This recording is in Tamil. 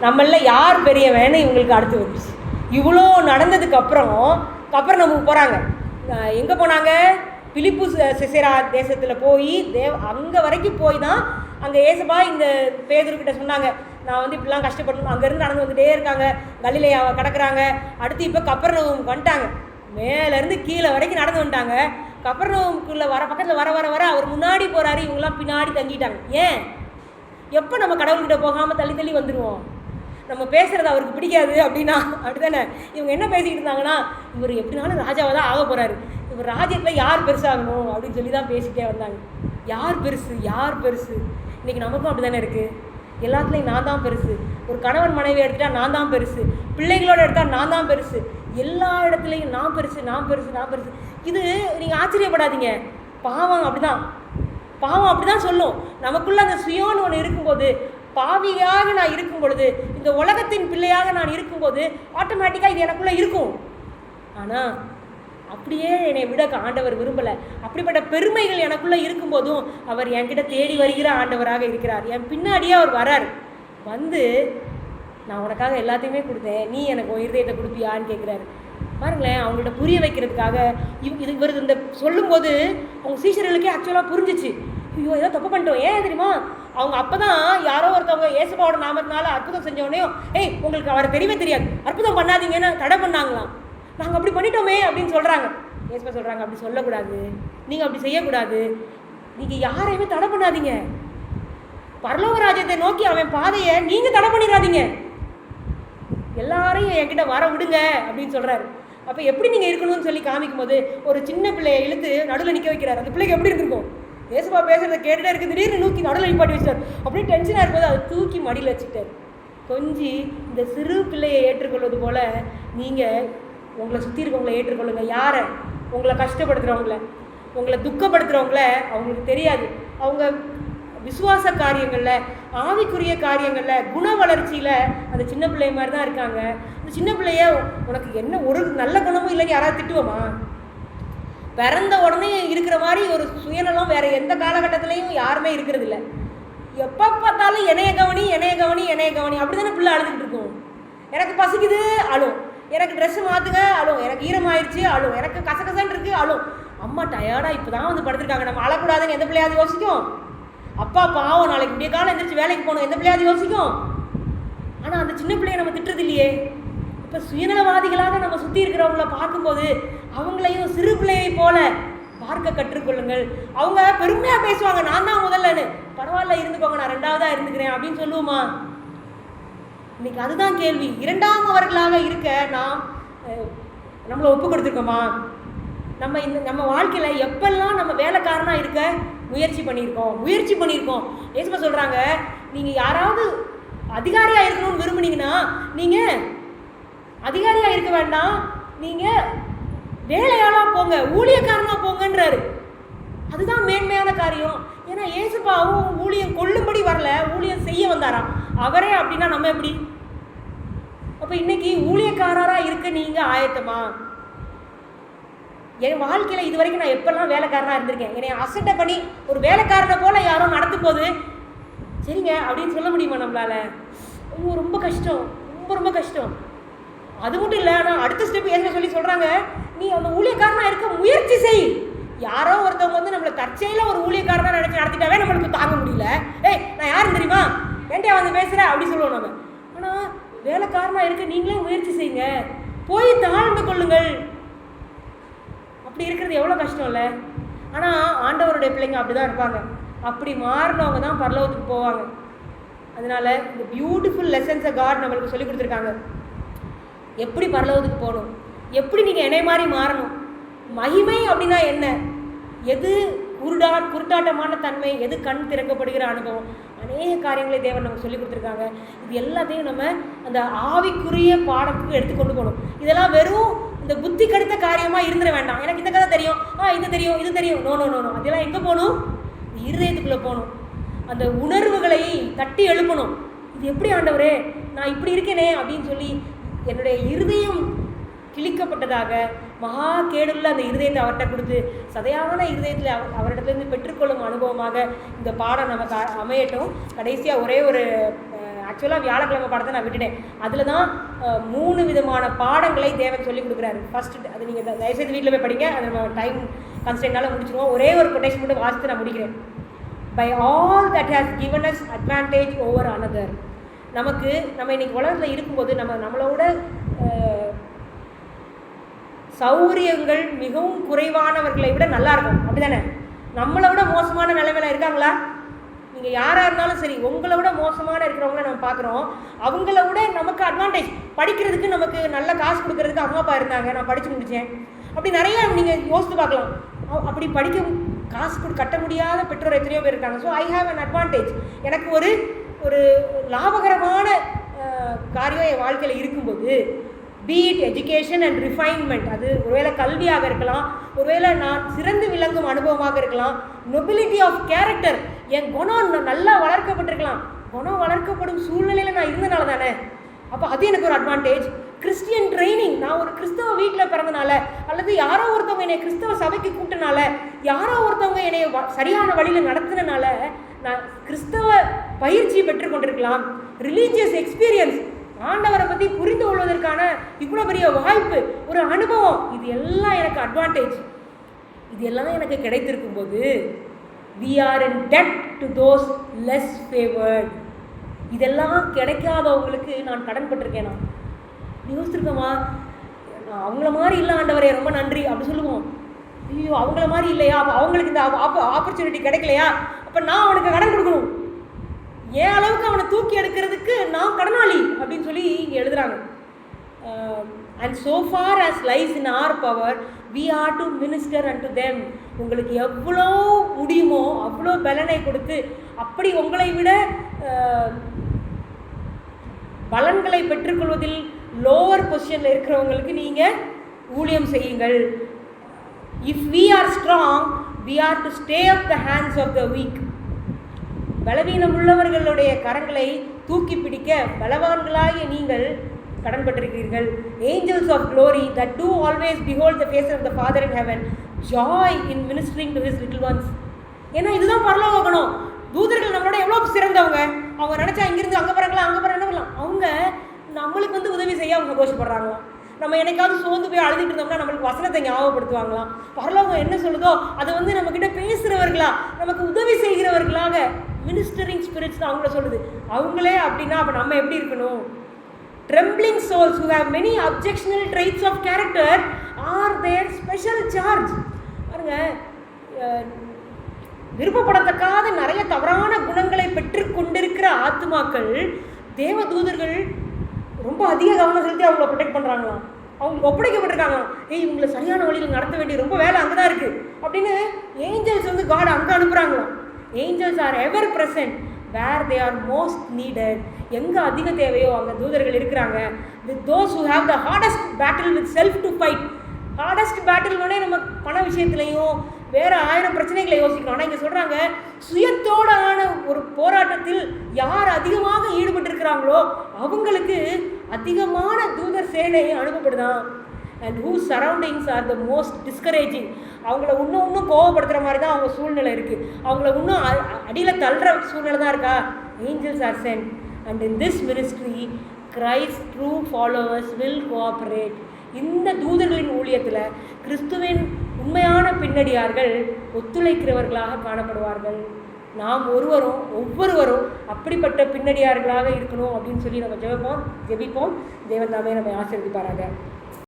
நம்மள யார் பெரியவன்னு இவங்களுக்கு அடுத்து வந்துச்சு. இவ்வளோ நடந்ததுக்கப்புறம் கப்பர்நகூம் போகிறாங்க. எங்கே போனாங்க? பிலிப்பு சிசேரா தேசத்தில் போய் அங்கே வரைக்கும் போய் தான் அங்கே ஏசப்பா இந்த பேதுருக்கிட்ட சொன்னாங்க, நான் வந்து இப்படிலாம் கஷ்டப்படணும். அங்கேருந்து நடந்து வந்துகிட்டே இருக்காங்க, கலிலேயாவை கடக்குறாங்க. அடுத்து இப்போ கப்பர்நகூம் வந்துட்டாங்க. மேலேருந்து கீழே வரைக்கும் நடந்து வந்துட்டாங்க. கப்பர்நகூமுக்குள்ளே பக்கத்தில் வர வர வர அவர் முன்னாடி போகிறாரு, இவங்களாம் பின்னாடி தங்கிட்டாங்க. ஏன்? எப்போ நம்ம கடவுள்கிட்ட போகாமல் தள்ளி தள்ளி வந்துடுவோம்? நம்ம பேசுகிறது அவருக்கு பிடிக்காது அப்படின்னா அப்படி தானே. இவங்க என்ன பேசிக்கிட்டு இருந்தாங்கன்னா, இவர் எப்படினாலும் ராஜாவை தான் ஆக போகிறாரு, இவர் ராஜ்யத்தில் யார் பெருசாகணும் அப்படின்னு சொல்லி தான் பேசிக்கிட்டே வந்தாங்க. யார் பெருசு, யார் பெருசு? இன்றைக்கி நமக்கும் அப்படி தானே இருக்குது. எல்லாத்துலேயும் நான் தான் பெருசு. ஒரு கணவன் மனைவி எடுத்துகிட்டா நான் தான் பெருசு, பிள்ளைகளோடு எடுத்தால் நான் தான் பெருசு, எல்லா இடத்துலையும் நான் பெருசு, நான் பெருசு, நான் பெருசு. இது நீங்கள் ஆச்சரியப்படாதீங்க. பாவம் அப்படி தான், பாவம் அப்படி தான் சொல்லும். நமக்குள்ளே அந்த சுயோன்னு ஒன்று இருக்கும்போது, பாவியாக நான் இருக்கும் பொழுது, இந்த உலகத்தின் பிள்ளையாக நான் இருக்கும்போது ஆட்டோமேட்டிக்காக இது எனக்குள்ளே இருக்கும். ஆனால் அப்படியே என்னை விட ஆண்டவர் விரும்பலை. அப்படிப்பட்ட பெருமைகள் எனக்குள்ளே இருக்கும்போதும் அவர் என்கிட்ட தேடி வருகிற ஆண்டவராக இருக்கிறார். என் பின்னாடியே அவர் வரார். வந்து நான் உனக்காக எல்லாத்தையுமே கொடுத்தேன், நீ எனக்கு உன் இருதயத்தை கொடுப்பியான்னு கேட்குறாரு. பாருங்களேன், அவங்கள்ட்ட புரிய வைக்கிறதுக்காக இவர் இந்த சொல்லும்போது அவங்க சீஷர்களுக்கே ஆக்சுவலாக புரிஞ்சிச்சு. ஐயோ ஏதோ தப்பு பண்ணிட்டோம். ஏன் தெரியுமா? அவங்க அப்போ தான் யாரோ ஒருத்தவங்க ஏசப்பாவோட நாமத்தினால அற்புதம் செஞ்சோடனே, ஏய் உங்களுக்கு அவரை தெரியவே தெரியாது, அற்புதம் பண்ணாதீங்கன்னு தடை பண்ணாங்களாம். நாங்கள் அப்படி பண்ணிட்டோமே அப்படின்னு சொல்கிறாங்க. ஏசப்பா சொல்கிறாங்க, அப்படி சொல்லக்கூடாது, நீங்கள் அப்படி செய்யக்கூடாது, நீங்கள் யாரையுமே தடை பண்ணாதீங்க, பரலோக ராஜ்யத்தை நோக்கி அவன் பாதையை நீங்கள் தடை பண்ணிடாதீங்க, எல்லாரையும் என்கிட்ட வர விடுங்க அப்படின்னு சொல்கிறாரு. அப்போ எப்படி நீங்கள் இருக்கணும்னு சொல்லி காமிக்கும் போது ஒரு சின்ன பிள்ளையை இழுத்து நடுவில் நிற்க வைக்கிறார். அந்த பிள்ளைக்கு எப்படி இருந்திருக்கும்? ஏசப்பா பேசுகிறத கேட்டுகிட்டே இருக்குது, திடீர்னு நூக்கி நடுவில் நிப்பாட்டி வச்சிட்டார். அப்படியே டென்ஷனாக இருக்கும்போது அதை தூக்கி மடியில் வச்சுக்கிட்டார். கொஞ்சி இந்த சிறு பிள்ளையை ஏற்றுக்கொள்வது போல் நீங்கள் உங்களை சுற்றி இருக்கவங்களை ஏற்றுக்கொள்ளுங்க. யாரை? உங்களை கஷ்டப்படுத்துகிறவங்கள, உங்களை துக்கப்படுத்துகிறவங்கள. அவங்களுக்கு தெரியாது, அவங்க விசுவாச காரியங்களில், ஆவிக்குரிய காரியங்களில், குண வளர்ச்சியில் அந்த சின்ன பிள்ளை மாதிரி தான் இருக்காங்க. அந்த சின்ன பிள்ளைய உனக்கு என்ன ஒரு நல்ல குணமும் இல்லைன்னு யாராவது திட்டுவோமா? பிறந்த உடனே இருக்கிற மாதிரி ஒரு சுயநலம் வேறு எந்த காலகட்டத்திலையும் யாருமே இருக்கிறது இல்லை. எப்போ பார்த்தாலும் என்னைய கவனி, என்னைய கவனி, என்னைய கவனி, அப்படி தானே பிள்ளை அழுதுகிட்டு இருக்கும். எனக்கு பசிக்குது அழும், எனக்கு ட்ரெஸ்ஸு மாற்றுங்க அழும், எனக்கு ஈரமாயிடுச்சு அழும், எனக்கு கசகசன்னு இருக்குது அழும், அம்மா டயர்டாக இப்போ தான் வந்து படுத்துருக்காங்க, நம்ம அழக்கூடாதுன்னு எந்த பிள்ளையாவது யோசிக்கும்? அப்பா பாவம் நாளைக்கு இப்படியே காலம் எழுந்திரிச்சு வேலைக்கு போகணும், எந்த பிள்ளையாவது யோசிக்கும்? ஆனால் அந்த சின்ன பிள்ளைய நம்ம திட்டுறது இல்லையே. இப்போ சுயநலவாதிகளாக நம்ம சுற்றி இருக்கிறவங்கள பார்க்கும்போது அவங்களையும் சிறு பிள்ளையை போல பார்க்க கற்றுக்கொள்ளுங்கள். அவங்க பெருமையாக பேசுவாங்க, நான் தான் முதல்லன்னு. பரவாயில்ல இருந்துக்கோங்க, நான் ரெண்டாவதாக இருந்துக்கிறேன் அப்படின்னு சொல்லுவோமா? இன்னைக்கு அதுதான் கேள்வி. இரண்டாம் அவர்களாக இருக்க நாம் நம்மளை ஒப்பு கொடுத்துருக்கோமா? நம்ம வாழ்க்கையில் எப்பெல்லாம் நம்ம வேலைக்காரனாக இருக்க முயற்சி பண்ணியிருக்கோம். ஏசப்பா சொல்கிறாங்க, நீங்கள் யாராவது அதிகாரியாக இருக்கணும்னு விரும்புனீங்கன்னா நீங்கள் அதிகாரியாக இருக்க வேண்டாம், நீங்கள் வேலையாளாக போங்க, ஊழியக்காரனாக போங்கன்றாரு. அதுதான் மேன்மையான காரியம். ஏன்னா ஏசப்பாவும் ஊழியம் கொள்ளும்படி வரல, ஊழியம் செய்ய வந்தாராம் அவரே. அப்படின்னா நம்ம எப்படி? அப்போ இன்னைக்கு ஊழியக்காரராக இருக்க நீங்கள் ஆயத்தமா? என் வாழ்க்கையில் இது வரைக்கும் நான் எப்பெல்லாம் வேலைக்காரனாக இருந்திருக்கேன், என்னை அசட்டை பண்ணி ஒரு வேலைக்காரனை போல் யாரோ நடத்தும் போது சரிங்க அப்படின்னு சொல்ல முடியுமா நம்மளால்? ஐயோ ரொம்ப கஷ்டம், ரொம்ப கஷ்டம். அது மட்டும் இல்லை, ஆனால் அடுத்த ஸ்டெப் ஏற்கனவே சொல்லி சொல்கிறாங்க, நீ அந்த ஊழியக்காரனாக இருக்க முயற்சி செய். யாரோ ஒருத்தவங்க வந்து நம்மளை தற்செயலாக ஒரு ஊழியக்காரனாக நினச்சி நடத்திட்டாவே நம்மளுக்கு தாங்க முடியல. ஏய் நான் யாரும் தெரியுமா, ஏன்டா வந்து பேசுகிற அப்படி சொல்லுவோம் நம்ம. ஆனால் வேலைக்காரனாக இருக்க நீங்களே முயற்சி செய்யுங்க, போய் தாழ்ந்து கொள்ளுங்கள். அப்படி இருக்கிறது எவ்வளோ கஷ்டம் இல்லை? ஆனால் ஆண்டவருடைய பிள்ளைங்க அப்படி தான் இருப்பாங்க. அப்படி மாறினவங்க தான் பரலோகத்துக்கு போவாங்க. அதனால் இந்த பியூட்டிஃபுல் லெசன்ஸை காட் நம்மளுக்கு சொல்லி கொடுத்துருக்காங்க. எப்படி பரலோகத்துக்கு போகணும், எப்படி நீங்கள் என்னை மாதிரி மாறணும், மகிமை அப்படின்னா என்ன, எது குருட்டாட்டமான தன்மை, எது கண் திறக்கப்படுகிற அனுபவம், அநேக காரியங்களை தேவன் நமக்கு சொல்லி கொடுத்துருக்காங்க. இது எல்லாத்தையும் நம்ம அந்த ஆவிக்குரிய பாடத்துக்கு எடுத்துக்கொண்டு போகணும். இதெல்லாம் வெறும் இந்த புத்தி கடுத்த காரியமாக இருந்துட வேண்டாம். எனக்கு இந்த கதை தெரியும், இது தெரியும், இது தெரியும், நோ. அதெல்லாம் எங்கே போகணும்? இருதயத்துக்குள்ளே போகணும். அந்த உணர்வுகளை தட்டி எழுப்பணும். இது எப்படி ஆண்டவரே நான் இப்படி இருக்கேனே அப்படின்னு சொல்லி என்னுடைய இருதயம் கிழிக்கப்பட்டதாக மகா கேடுள்ள அந்த இருதயத்தை அவர்கிட்ட கொடுத்து சதையான இருதயத்தில் அவரிடத்துலேருந்து பெற்றுக்கொள்ளும் அனுபவமாக இந்த பாடம் நமக்கு அமையட்டும். கடைசியாக ஒரே ஒரு ஆக்சுவலாக வியாழக்கிழமை பாடத்தை நான் விட்டுட்டேன். அதில் தான் 3 விதமான பாடங்களை தேவன் சொல்லிக் கொடுக்குறாரு. ஃபஸ்ட்டு அது நீங்கள் தயவுசெய்து வீட்டில் போய் படிங்க. அது நம்ம டைம் கன்ஸ்டன்ட்னால முடிச்சிருவோம். ஒரே ஒரு கொட்டேஷன் மட்டும் வாசித்து நான் முடிக்கிறேன். By all that has given us advantage over another. நமக்கு நம்ம இன்னைக்கு உலகத்தில் இருக்கும்போது நம்மளோட சௌகரியங்கள் மிகவும் குறைவானவர்களை விட நல்லா இருக்கும், அப்படி தானே? நம்மளை விட மோசமான நிலைமையில இருக்காங்களா? நீங்கள் யாராக இருந்தாலும் சரி, உங்களை விட மோசமான இருக்கிறவங்கள நம்ம பார்க்குறோம். அவங்கள விட நமக்கு அட்வான்டேஜ், படிக்கிறதுக்கு நமக்கு நல்ல காசு கொடுக்கறதுக்கு அம்மா அப்பா இருந்தாங்க, நான் படித்து முடித்தேன். அப்படி நிறையா நீங்கள் யோசித்து பார்க்கலாம். அப்படி படிக்க காசு கட்ட முடியாத பெற்றோர் எத்தனையோ பேர் இருக்காங்க. So I have an advantage. எனக்கு ஒரு லாபகரமான காரியம் என் வாழ்க்கையில் இருக்கும்போது, be it education and refinement, அது ஒருவேளை கல்வியாக இருக்கலாம், ஒருவேளை நான் சிறந்து விளங்கும் அனுபவமாக இருக்கலாம், நொபிலிட்டி ஆஃப் கேரக்டர், என் குணம் நல்லா வளர்க்கப்பட்டிருக்கலாம். குணம் வளர்க்கப்படும் சூழ்நிலையில் நான் இருந்தனால தானே, அப்போ அது எனக்கு ஒரு அட்வான்டேஜ். கிறிஸ்டியன் ட்ரைனிங், நான் ஒரு கிறிஸ்தவ வீட்டில் பிறந்தனால, அல்லது யாரோ ஒருத்தவங்க என்னை கிறிஸ்தவ சபைக்கு கூப்பிட்டனால, யாரோ ஒருத்தவங்க என்னை சரியான வழியில் நடத்தினால நான் கிறிஸ்தவ பயிற்சி பெற்றுக்கொண்டிருக்கலாம். ரிலீஜியஸ் எக்ஸ்பீரியன்ஸ், ஆண்டவரை பற்றி புரிந்து கொள்வதற்கான இவ்வளோ பெரிய வாய்ப்பு, ஒரு அனுபவம், இது எல்லாம் எனக்கு அட்வான்டேஜ். இது எல்லாம் எனக்கு கிடைத்திருக்கும் போது we are in debt to those less favored. இதெல்லாம் கிடைக்காதவங்களுக்கு நான் கடன் பட்டிருக்கேன். நான் யோசிச்சிருக்கோமா? நான் அவங்கள மாதிரி இல்லை ஆண்டவரே, ரொம்ப நன்றி அப்படி சொல்லுவோம். ஐயோ அவங்கள மாதிரி இல்லையா, அப்போ அவங்களுக்கு இந்த ஆப்பர்ச்சுனிட்டி கிடைக்கலையா, அப்போ நான் அவனுக்கு கடன் கொடுக்கணும், ஏன் அளவுக்கு அவனை தூக்கி எடுக்கிறதுக்கு நான் கடனாளி அப்படின்னு சொல்லி இங்கே எழுதுகிறாங்க. And so far as lies in our power we are to minister unto them. உங்களுக்கு எவ்வளோ முடியுமோ அவ்வளோ பலனை கொடுத்து, அப்படி உங்களை விட பலன்களை பெற்றுக்கொள்வதில் லோவர் பொசிஷனில் இருக்கிறவங்களுக்கு நீங்கள் ஊழியம் செய்யுங்கள். If we are strong we are to stay up the hands of the weak. பலவீனம் உள்ளவர்களுடைய கரங்களை தூக்கி பிடிக்க பலவான்களாகிய நீங்கள் கடன்பட்டிருக்கிறீர்கள். Angels of glory that do always behold the face of the Father in heaven joy in ministering to his little ones. ஏன்னா இதுதான் பரலோகம். தூதர்கள் நம்மளோட எவ்வளோ சிறந்தவங்க, அவங்க நினச்சா இங்கிருந்து அங்கே போகிறாங்களா, அங்கே போகிறாங்க பண்ணலாம், அவங்க நம்மளுக்கு உதவி செய்ய அவங்க கோஷப்படுறாங்களாம். நம்ம என்னைக்காவது சோர்ந்து போய் அழுதுட்டு இருந்தோம்னா நம்மளுக்கு வசனத்தை ஞாபகப்படுத்துவாங்களாம். பரலோகம் என்ன சொல்லுதோ அதை நம்மக்கிட்ட பேசுகிறவர்களா, நமக்கு உதவி செய்கிறவர்களாக மினிஸ்டரிங் ஸ்பிரிட்ஸ் தான் அவங்கள சொல்லுது. அவங்களே அப்படின்னா அப்போ நம்ம எப்படி இருக்கணும்? Trembling souls who have many objectionable traits of character are their special charge. பாருங்க, விருப்பப்படத்தக்காத நிறைய தவறான குணங்களை பெற்று கொண்டிருக்கிற ஆத்மாக்கள் தேவ தூதர்கள் ரொம்ப அதிக கவனம் செலுத்தி அவங்கள ப்ரொடெக்ட் பண்ணுறாங்களாம். அவங்களுக்கு ஒப்படைக்கப்பட்டிருக்காங்களாம். இவங்களை சரியான வழியில் நடத்த வேண்டிய ரொம்ப வேலை அங்கே தான் இருக்குது அப்படின்னு ஏஞ்சல்ஸ் காட் அங்கே அனுப்புகிறாங்களாம். Angels are ever present where they are most needed. எங்கே அதிக தேவையோ அங்கே தூதர்கள் இருக்கிறாங்க. With those who have the hardest battle with self to fight. Hardest பேட்டில்னே நம்ம பண விஷயத்துலையும் வேறு 1000 பிரச்சனைகளை யோசிக்கணும். ஆனால் இங்கே சொல்கிறாங்க, சுயத்தோடான ஒரு போராட்டத்தில் யார் அதிகமாக ஈடுபட்டிருக்கிறாங்களோ அவங்களுக்கு அதிகமான தூதர் சேனை அனுப்பப்படுதான். And who surroundings are the most discouraging. அவங்கள இன்னும் கோவப்படுத்துகிற மாதிரி தான் அவங்க சூழ்நிலை இருக்குது. அவங்கள இன்னும் அடியில் தள்ளுற சூழ்நிலை தான் இருக்கா. Angels are sent and in this ministry Christ true followers will cooperate. இந்த தூதர்களின் ஊழியத்தில் கிறிஸ்துவின் உண்மையான பின்னடியார்கள் ஒத்துழைக்கிறவர்களாக காணப்படுவார்கள். நாம் ஒவ்வொருவரும் அப்படிப்பட்ட பின்னடியார்களாக இருக்கணும் அப்படின்னு சொல்லி நம்ம ஜெபிப்போம். தேவன் தாமே நம்மை ஆசீர்வதிப்பாராக.